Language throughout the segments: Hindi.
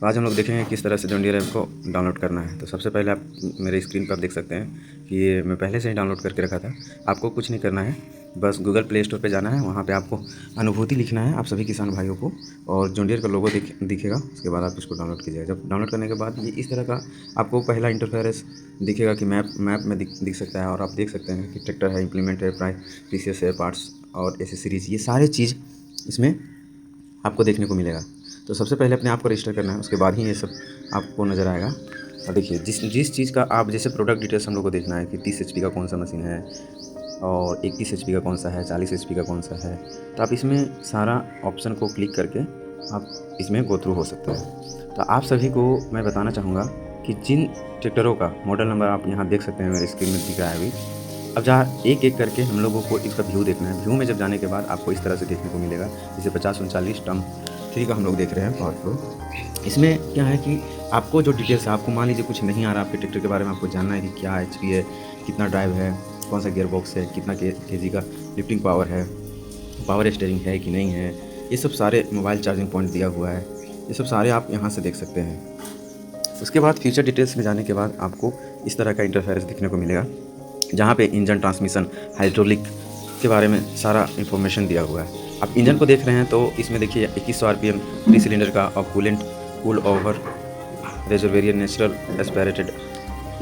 तो आज हम लोग देखेंगे किस तरह से जॉन डीरे ऐप को डाउनलोड करना है। तो सबसे पहले आप मेरे स्क्रीन पर देख सकते हैं कि ये मैं पहले से ही डाउनलोड करके रखा था। आपको कुछ नहीं करना है, बस गूगल प्ले स्टोर पे जाना है, वहाँ पे आपको अनुभूति लिखना है आप सभी किसान भाइयों को, और जॉन डीरे का लोगो दिखेगा। उसके बाद आप इसको डाउनलोड कीजिएगा। जब डाउनलोड करने के बाद ये इस तरह का आपको पहला इंटरफेरेंस दिखेगा कि मैप में दिख सकता है, और आप देख सकते हैं कि ट्रैक्टर है, इम्प्लीमेंट है, प्रीसियस है, पार्ट्स और एसेसरीज, ये सारे चीज़ इसमें आपको देखने को मिलेगा। तो सबसे पहले अपने आप को रजिस्टर करना है, उसके बाद ही ये सब आपको नज़र आएगा। और देखिए जिस चीज़ का आप जैसे प्रोडक्ट डिटेल्स हम लोग को देखना है कि 30 HP का कौन सा मशीन है और 31 HP का कौन सा है, 40 HP का कौन सा है, तो आप इसमें सारा ऑप्शन को क्लिक करके आप इसमें गो थ्रू हो सकते हैं। तो आप सभी को मैं बताना चाहूँगा कि जिन ट्रैक्टरों का मॉडल नंबर आप यहाँ देख सकते हैं, मेरे स्क्रीन में दिख रहा है अभी। अब जहाँ एक एक करके हम लोगों को इसका व्यू देखना है। व्यू में जब जाने के बाद आपको इस तरह से देखने को मिलेगा, जैसे 5039 टर्म 3 का हम लोग देख रहे हैं पावर फ्लो। इसमें क्या है कि आपको जो डिटेल्स है, आपको मान लीजिए कुछ नहीं आ रहा आपके ट्रैक्टर के बारे में, आपको जानना है कि क्या HP है, कितना ड्राइव है, कौन सा गियर बॉक्स है, कितना केजी का लिफ्टिंग पावर है, पावर स्टीयरिंग है कि नहीं है, ये सब सारे मोबाइल चार्जिंग पॉइंट दिया हुआ है, ये सब सारे आप यहाँ से देख सकते हैं। उसके बाद फीचर डिटेल्स में जाने के बाद आपको इस तरह का इंटरफेरेंस दिखने को मिलेगा, जहाँ पे इंजन, ट्रांसमिशन, हाइड्रोलिक के बारे में सारा इन्फॉर्मेशन दिया हुआ है। आप इंजन को देख रहे हैं तो इसमें देखिए 2100 RPM 3 सिलेंडर का और coolant cool over reservoir natural aspirated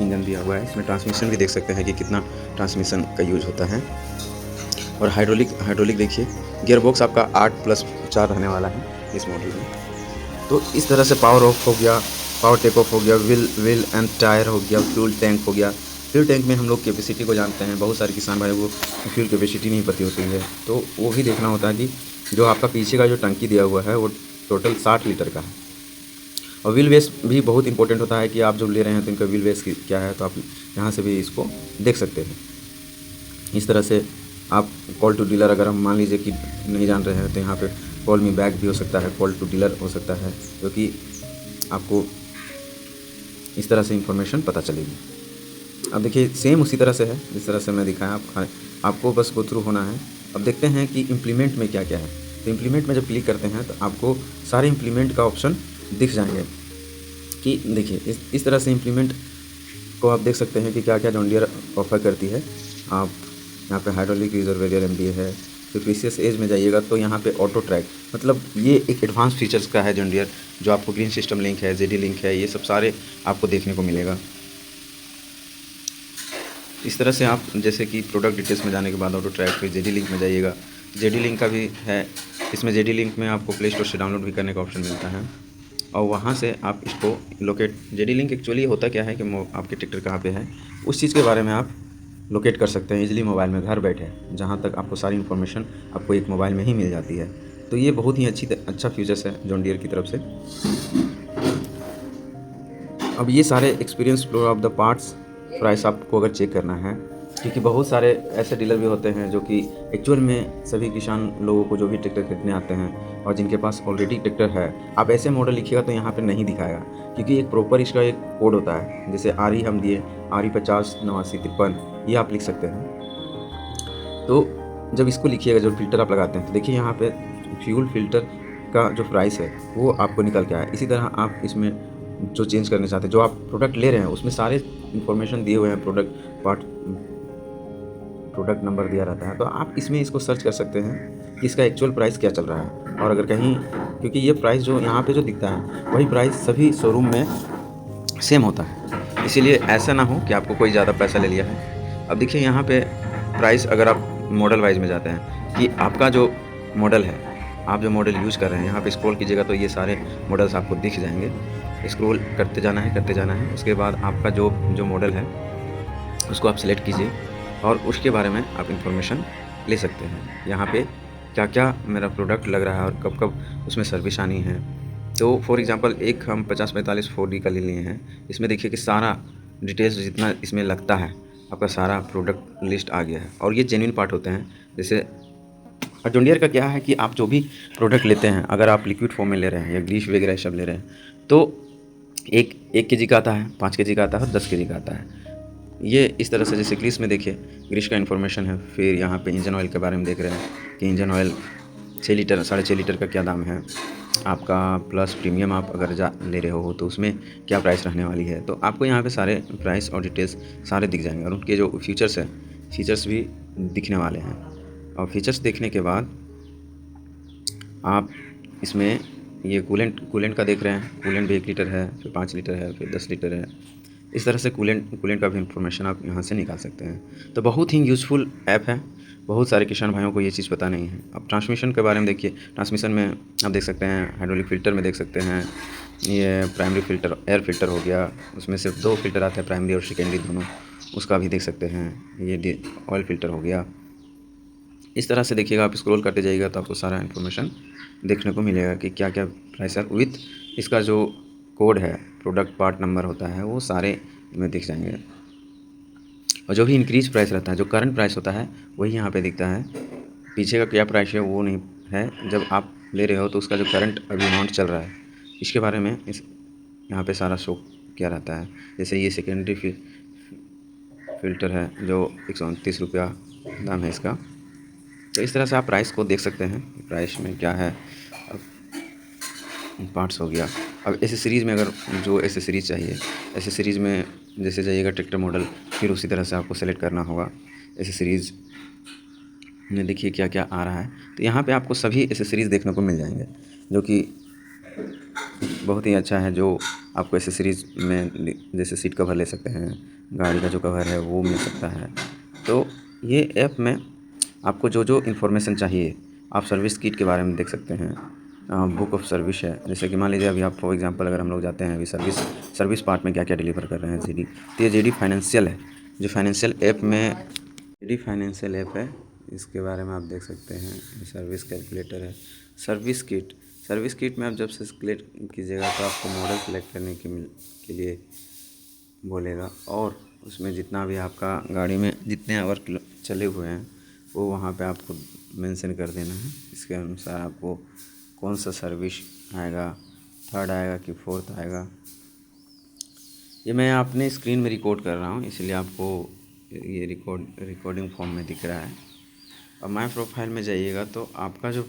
engine दिया हुआ है। इसमें ट्रांसमिशन भी देख सकते हैं कि कितना ट्रांसमिशन का यूज होता है। और हाइड्रोलिक देखिए, गियर बॉक्स आपका 8+4 रहने वाला है इस मॉडल में। तो इस तरह से पावर ऑफ हो गया, पावर टेक ऑफ हो गया, व्हील एंड टायर हो गया, फ्यूल टैंक हो गया। फ्यूल टैंक में हम लोग कैपेसिटी को जानते हैं, बहुत सारे किसान भाइयों को फ्यूल कैपेसिटी नहीं पता होती है, तो वो भी देखना होता है कि जो आपका पीछे का जो टंकी दिया हुआ है वो टोटल 60 लीटर का है। और व्हील बेस भी बहुत इंपॉर्टेंट होता है कि आप जब ले रहे हैं तो इनका व्हील बेस क्या है, तो आप यहाँ से भी इसको देख सकते हैं। इस तरह से आप कॉल टू डीलर, अगर हम मान लीजिए कि नहीं जान रहे हैं तो यहाँ पे कॉल मी बैक भी हो सकता है, कॉल टू डीलर हो सकता है, क्योंकि आपको इस तरह से इंफॉर्मेशन पता चलेगी। अब देखिए सेम उसी तरह से है जिस तरह से मैं दिखाया, आपको बस गो थ्रू होना है। अब देखते हैं कि इम्प्लीमेंट में क्या क्या है। तो इम्प्लीमेंट में जब क्लिक करते हैं तो आपको सारे इम्प्लीमेंट का ऑप्शन दिख जाएंगे कि देखिए इस तरह से इम्प्लीमेंट को आप देख सकते हैं कि क्या क्या जॉन डीरे ऑफर करती है। आप यहाँ पे हाइड्रोलिक रिजर्वेरियर MDA है। फिर प्रीसियस एज में जाइएगा तो यहाँ पे ऑटो ट्रैक, मतलब ये एक एडवांस फीचर्स का है जॉन डीरे, जो आपको ग्रीन सिस्टम लिंक है, ZD लिंक है, ये सब सारे आपको देखने को मिलेगा। इस तरह से आप जैसे कि प्रोडक्ट डिटेल्स में जाने के बाद ऑटो ट्रैक पे ZD लिंक में जाइएगा। ZD लिंक का भी है, इसमें ZD लिंक में आपको प्ले स्टोर से डाउनलोड भी करने का ऑप्शन मिलता है, और वहाँ से आप इसको लोकेट, ZD लिंक एक्चुअली होता क्या है कि आपके ट्रैक्टर कहाँ पे है उस चीज़ के बारे में आप लोकेट कर सकते हैं इजीली मोबाइल में घर बैठे, जहाँ तक आपको सारी इन्फॉर्मेशन आपको एक मोबाइल में ही मिल जाती है। तो ये बहुत ही अच्छा फीचर्स है जॉन डीरे की तरफ से। अब ये सारे experience flow of the parts price आपको अगर चेक करना है, क्योंकि बहुत सारे ऐसे डीलर भी होते हैं जो कि एक्चुअल में सभी किसान लोगों को जो भी ट्रैक्टर खरीदने आते हैं और जिनके पास ऑलरेडी ट्रैक्टर है, आप ऐसे मॉडल लिखिएगा तो यहाँ पे नहीं दिखाएगा, क्योंकि एक प्रॉपर इसका एक कोड होता है। जैसे RE हम दिए, RE 50 89 53, ये आप लिख सकते हैं। तो जब इसको लिखिएगा, जो फिल्टर आप लगाते हैं, तो देखिए यहाँ पे फ्यूल फिल्टर का जो प्राइस है वो आपको निकल के आया। इसी तरह आप इसमें जो चेंज करना चाहते हैं, जो आप प्रोडक्ट ले रहे हैं उसमें सारे इन्फॉर्मेशन दिए हुए हैं, प्रोडक्ट नंबर दिया रहता है, तो आप इसमें इसको सर्च कर सकते हैं कि इसका एक्चुअल प्राइस क्या चल रहा है। और अगर कहीं, क्योंकि ये प्राइस जो यहाँ पे जो दिखता है वही प्राइस सभी शोरूम में सेम होता है, इसीलिए ऐसा ना हो कि आपको कोई ज़्यादा पैसा ले लिया है। अब देखिए यहाँ पे प्राइस, अगर आप मॉडल वाइज में जाते हैं कि आपका जो मॉडल है, आप जो मॉडल यूज़ कर रहे हैं, यहाँ पे स्क्रॉल कीजिएगा तो ये सारे मॉडल्स आपको दिख जाएंगे। स्क्रॉल करते जाना है। उसके बाद आपका जो मॉडल है उसको आप सिलेक्ट कीजिए और उसके बारे में आप इंफॉर्मेशन ले सकते हैं। यहाँ पे क्या क्या मेरा प्रोडक्ट लग रहा है और कब कब उसमें सर्विस आनी है। तो फॉर एग्जांपल एक हम 5045 4D का ले लिए हैं, इसमें देखिए कि सारा डिटेल्स जितना इसमें लगता है आपका सारा प्रोडक्ट लिस्ट आ गया है, और ये जेन्युइन पार्ट होते हैं। जैसे जॉन डीरे का क्या है कि आप जो भी प्रोडक्ट लेते हैं, अगर आप लिक्विड फॉर्म में ले रहे हैं या ग्रीस वगैरह सब ले रहे हैं, तो एक 1 kg का आता है, 5 kg का आता है, 10 kg का आता है। ये इस तरह से, जैसे ग्रीस में देखिए ग्रीस का इन्फॉर्मेशन है। फिर यहाँ पे इंजन ऑयल के बारे में देख रहे हैं कि इंजन ऑयल 6 लीटर 6.5 लीटर का क्या दाम है। आपका प्लस प्रीमियम आप अगर ले रहे हो तो उसमें क्या प्राइस रहने वाली है। तो आपको यहाँ पे सारे प्राइस और डिटेल्स सारे दिख जाएंगे और उनके जो फीचर्स हैं फीचर्स भी दिखने वाले हैं। और फीचर्स देखने के बाद आप इसमें ये कूलेंट का देख रहे हैं। कूलेंट भी 1 लीटर है, फिर 5 लीटर है, फिर 10 लीटर है। इस तरह से कूलेंट का भी इंफॉर्मेशन आप यहाँ से निकाल सकते हैं। तो बहुत ही यूज़फुल ऐप है। बहुत सारे किसान भाइयों को ये चीज़ पता नहीं है। अब ट्रांसमिशन के बारे में देखिए, ट्रांसमिशन में आप देख सकते हैं हाइड्रोलिक फ़िल्टर में देख सकते हैं। ये प्राइमरी फ़िल्टर एयर फ़िल्टर हो गया, उसमें सिर्फ 2 फ़िल्टर आते हैं, प्राइमरी और सेकेंडरी दोनों, उसका भी देख सकते हैं। ये ऑयल फ़िल्टर हो गया। इस तरह से देखिएगा, आप स्क्रॉल करते जाइएगा तो आपको सारा इन्फॉर्मेशन देखने को मिलेगा कि क्या क्या प्राइस है। विथ इसका जो कोड है, प्रोडक्ट पार्ट नंबर होता है, वो सारे में दिख जाएंगे। और जो भी इंक्रीज प्राइस रहता है, जो करंट प्राइस होता है, वही यहाँ पे दिखता है। पीछे का क्या प्राइस है वो नहीं है। जब आप ले रहे हो तो उसका जो करंट अभी अमाउंट चल रहा है, इसके बारे में इस यहाँ पे सारा शो किया रहता है। जैसे ये सेकेंडरी फ़िल्टर है जो 129 रुपया दाम है इसका। तो इस तरह से आप प्राइस को देख सकते हैं, प्राइस में क्या है। अब पार्ट्स हो गया। अब एसेसरीज़ में अगर जो एसेसरीज़ चाहिए, एसेसरीज़ में जैसे जाइएगा ट्रैक्टर मॉडल, फिर उसी तरह से आपको सेलेक्ट करना होगा। एसेसरीज़ में देखिए क्या क्या आ रहा है। तो यहाँ पे आपको सभी एसेसरीज़ देखने को मिल जाएंगे, जो कि बहुत ही अच्छा है। जो आपको एसेसरीज़ में जैसे सीट कवर ले सकते हैं, गाड़ी का जो कवर है वो मिल सकता है। तो ये ऐप में आपको जो जो इन्फॉर्मेशन चाहिए, आप सर्विस किट के बारे में देख सकते हैं। बुक ऑफ सर्विस है, जैसे कि मान लीजिए अभी आप फॉर एग्जांपल अगर हम लोग जाते हैं अभी सर्विस पार्ट में क्या क्या डिलीवर कर रहे हैं जेडी, तो ये जेडी फाइनेंशियल है। जो फाइनेंशियल ऐप में जेडी फाइनेंशियल ऐप है, इसके बारे में आप देख सकते हैं। सर्विस कैलकुलेटर है, सर्विस किट में आप जब से सेलेक्ट कीजिएगा तो आपको मॉडल सेलेक्ट करने के लिए बोलेगा, और उसमें जितना भी आपका गाड़ी में जितने आवर चले हुए हैं वो वहाँ पे आपको मेंशन कर देना है। इसके अनुसार आपको कौन सा सर्विस आएगा, 3rd आएगा कि 4th आएगा। ये मैं अपने स्क्रीन में रिकॉर्ड कर रहा हूँ, इसलिए आपको ये रिकॉर्डिंग फॉर्म में दिख रहा है। अब माय प्रोफाइल में जाइएगा तो आपका जो